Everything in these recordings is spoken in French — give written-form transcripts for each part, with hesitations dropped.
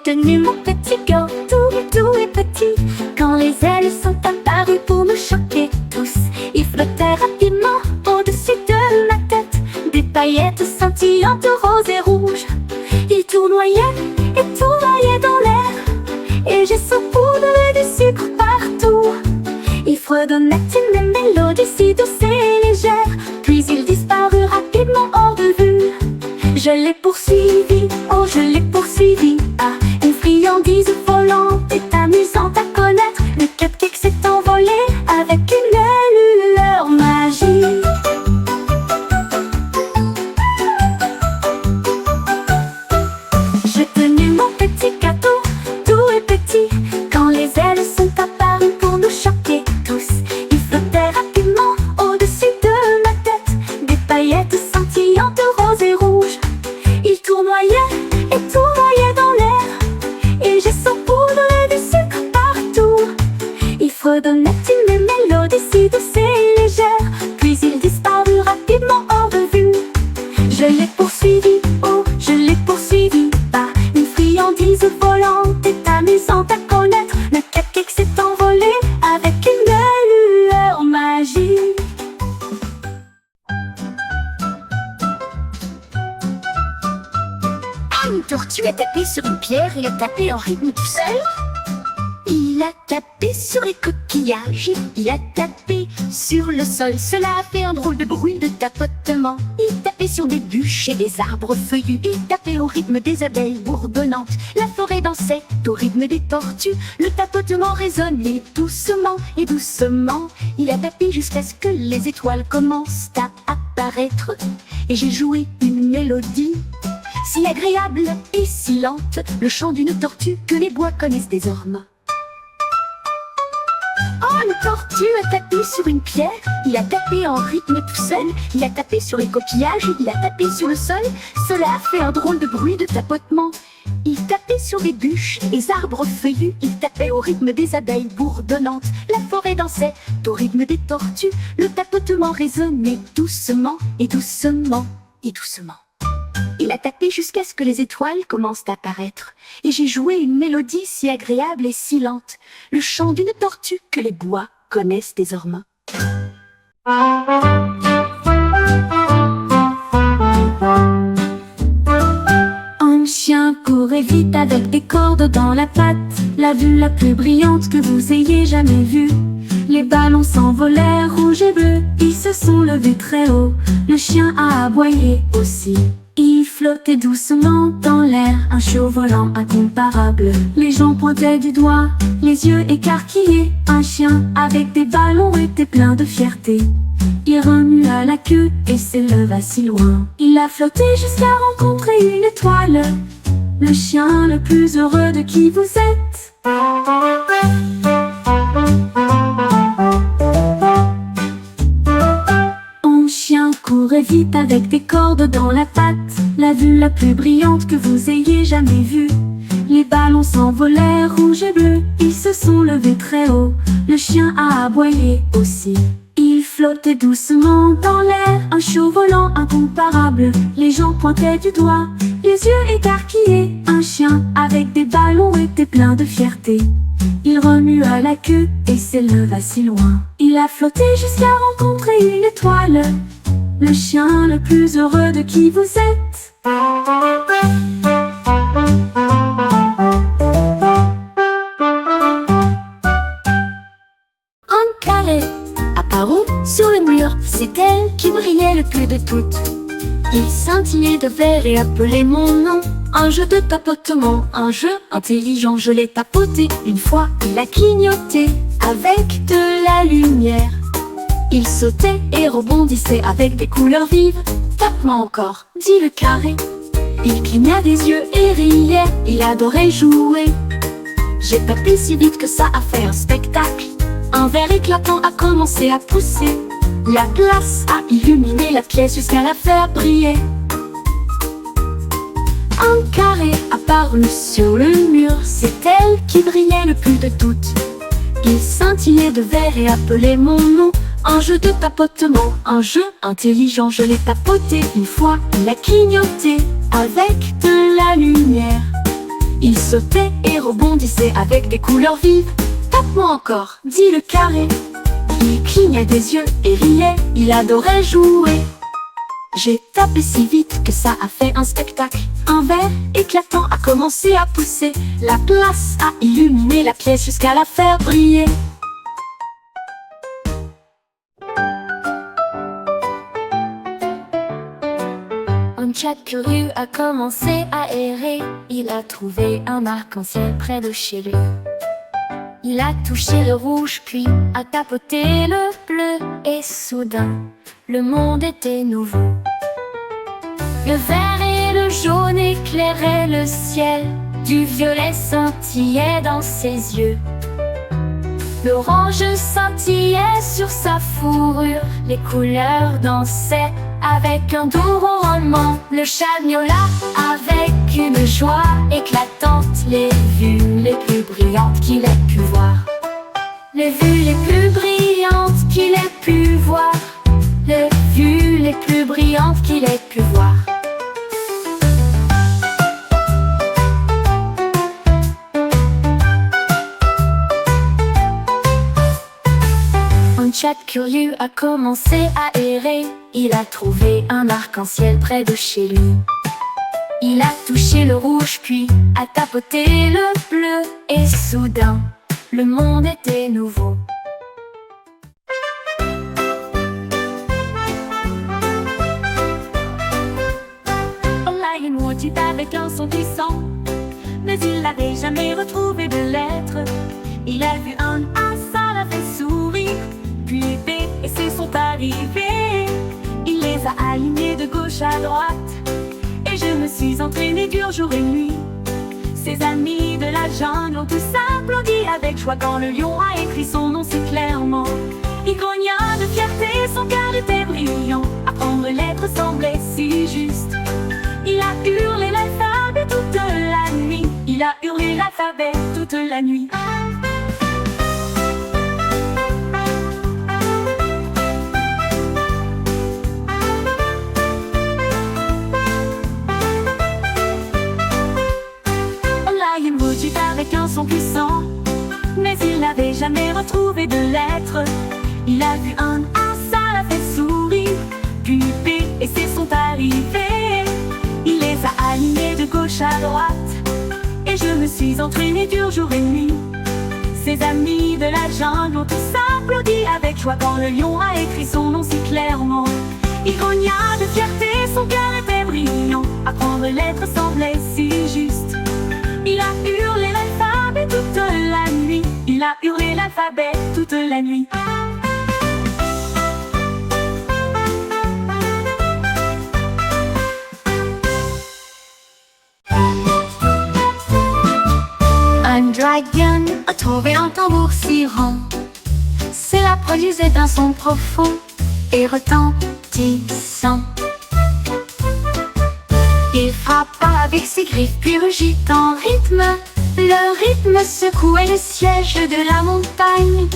tenu mon petit cœur tout et petit. Quand les ailes sont apparues pour me choquer tous, ils flottaient rapidement au-dessus de ma tête. Des paillettes scintillantes roses et rouges, ils tournoyaient dans l'air, et j'ai saupoudré du sucre partout. Ils fredonnaient une mélodie si douce et légère, puis ils disparurent rapidement hors de vue. Je l'ai poursuivi, oh je l'ai poursuivi. Ah, une friandise volante est amusante à connaître. Le cupcake s'est envolé avec une lueur magique. J'ai tenu mon petit gâteau, tout et petit. Quand les ailes sont apparues pour nous choquer tous, ils flottaient rapidement au-dessus de ma tête. Des paillettes scintillantes roses et rouges, ils tournoyaient dans l'air, et j'ai saupoudré du sucre partout. Ils fredonnaient une mélodie si douce et légère, puis ils disparurent rapidement hors de vue. Je l'ai poursuivi, oh je l'ai poursuivi. Par une friandise volante est amusante à connaître. Le cupcake s'est envolé avec une lueur magique. Une tortue a tapé sur une pierre et a tapé en rythme tout seul. Il a tapé sur les coquillages, il a tapé sur le sol. Cela a fait un drôle de bruit de tapotement. Il tapait sur des bûches et des arbres feuillus. Il tapait au rythme des abeilles bourdonnantes. La forêt dansait au rythme des tortues. Le tapotement résonnait doucement et doucement. Il a tapé jusqu'à ce que les étoiles commencent à apparaître. Et j'ai joué une mélodie si agréable et si lente, le chant d'une tortue que les bois connaissent désormais. Oh, une tortue a tapé sur une pierre, il a tapé en rythme tout seul. Il a tapé sur les coquillages, il a tapé sur le sol. Cela a fait un drôle de bruit de tapotement. Il tapait sur les bûches, les arbres feuillus. Il tapait au rythme des abeilles bourdonnantes. La forêt dansait au rythme des tortues. Le tapotement résonnait doucement et doucement et doucement. Il a tapé jusqu'à ce que les étoiles commencent à apparaître. Et j'ai joué une mélodie si agréable et si lente, le chant d'une tortue que les bois connaissent désormais. Un chien courait vite avec des cordes dans la patte, la vue la plus brillante que vous ayez jamais vue. Les ballons s'envolèrent rouge et bleu, ils se sont levés très haut. Le chien a aboyé aussi. Il flottait doucement dans l'air, un show volant incomparable. Les gens pointaient du doigt, les yeux écarquillés. Un chien avec des ballons était plein de fierté. Il remua la queue et s'éleva si loin. Il a flotté jusqu'à rencontrer une étoile. Le chien le plus heureux de qui vous êtes. Courait vite avec des cordes dans la patte, la vue la plus brillante que vous ayez jamais vue. Les ballons s'envolèrent rouge et bleu, ils se sont levés très haut. Le chien a aboyé aussi. Il flottait doucement dans l'air, un show volant incomparable. Les gens pointaient du doigt, les yeux écarquillés. Un chien avec des ballons était plein de fierté. Il remua la queue et s'éleva si loin. Il a flotté jusqu'à rencontrer une étoile. Le chien le plus heureux de qui vous êtes. Un carré apparut sur le mur, c'est elle qui brillait le plus de toutes. Il scintillait de vert et appelait mon nom. Un jeu de tapotement, un jeu intelligent. Je l'ai tapoté une fois, il a clignoté avec de la lumière. Il sautait et rebondissait avec des couleurs vives. Tape-moi encore, dit le carré. Il cligna des yeux et riait, il adorait jouer. J'ai tapé si vite que ça a fait un spectacle. Un verre éclatant a commencé à pousser. La glace a illuminé la pièce jusqu'à la faire briller. Un carré apparut sur le mur, c'est elle qui brillait le plus de toutes. Il scintillait de vert et appelait mon nom. Un jeu de tapotement, un jeu intelligent. Je l'ai tapoté une fois, il a clignoté avec de la lumière. Il sautait et rebondissait avec des couleurs vives. Tape-moi encore, dit le carré. Il clignait des yeux et riait, il adorait jouer. J'ai tapé si vite que ça a fait un spectacle. Un verre éclatant a commencé à pousser. La place a illuminé la pièce jusqu'à la faire briller. Un chat curieux a commencé à errer. Il a trouvé un arc-en-ciel près de chez lui. Il a touché le rouge puis a tapoté le bleu. Et soudain, le monde était nouveau. Le vert et le jaune éclairaient le ciel. Du violet scintillait dans ses yeux. L'orange scintillait sur sa fourrure. Les couleurs dansaient avec un doux ronronnement. Le chat miaula avec une joie éclatante. Les vues les plus brillantes qu'il ait pu voir. Les vues les plus brillantes qu'il ait pu voir. Les vues les plus brillantes qu'il ait pu voir. Un chat curieux a commencé à errer. Il a trouvé un arc-en-ciel près de chez lui. Il a touché le rouge puis a tapoté le bleu. Et soudain, le monde était nouveau. Lion Wood avec un son puissant, mais il n'avait jamais retrouvé de lettres. Il a vu un A, ça l'a fait sourire. Puis B et C sont arrivés. Il les a alignés de gauche à droite. Et je me suis entraîné dur jour et nuit. Ses amis de la jungle ont tous applaudi avec joie quand le lion a écrit son nom si clairement. Il grogna de fierté, son cœur était brillant. Apprendre les lettres semblait si juste. Il a hurlé l'alphabet toute la nuit. Il a hurlé l'alphabet toute la nuit. Lion rugit avec un son puissant, mais il n'avait jamais retrouvé de lettres. Il a vu un A, ça l'a fait sourire. Puis B et C sont arrivés. Il les a alignés de gauche à droite. Et je me suis entraîné dur jour et nuit. Ses amis de la jungle ont tous applaudi avec joie quand le lion a écrit son nom si clairement. Il grogna de fierté, son cœur était brillant. Apprendre les lettres semblait si juste. Il a hurlé l'alphabet toute la nuit. Il a hurlé l'alphabet toute la nuit. Un dragon a trouvé un tambour si rond. Cela produisait un son profond et retentissant. Il frappa avec ses griffes puis rugit en rythme. Le rythme secouait le siège de la montagne.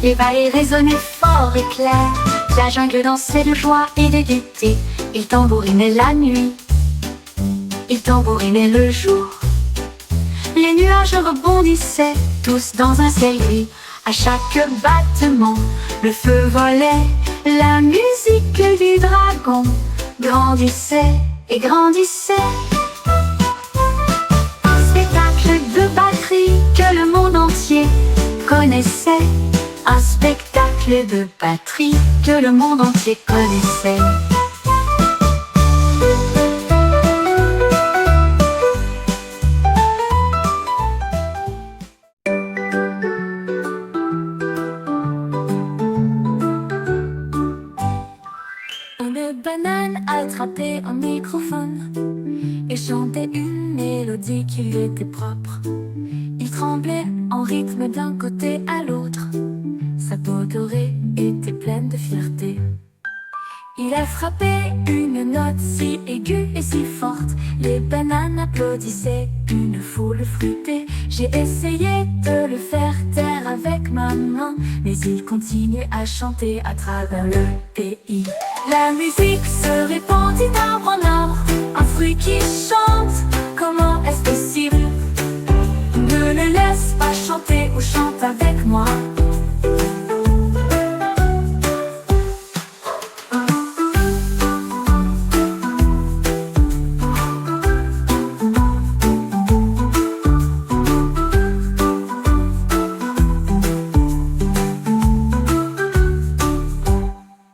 Les vallées résonnaient fort et clair. La jungle dansait de joie et de gaieté. Il tambourinait la nuit, il tambourinait le jour. Les nuages rebondissaient tous dans un ciel gris. À chaque battement, le feu volait. La musique du dragon grandissait et grandissait. Un spectacle de batterie que le monde entier connaissait. Un spectacle de batterie que le monde entier connaissait. Une banane attrapait un microphone et chantait une mélodie qui lui était propre. Il tremblait en rythme d'un côté à l'autre. Sa peau dorée était pleine de fierté. Il a frappé une note si aiguë et si forte. Les bananes applaudissaient, une foule fruitée. J'ai essayé de le faire taire avec ma main, mais il continuait à chanter à travers le pays. La musique se répandit d'arbre en arbre, un fruit qui chante. Comment est-ce possible? va chanter ou chante avec moi.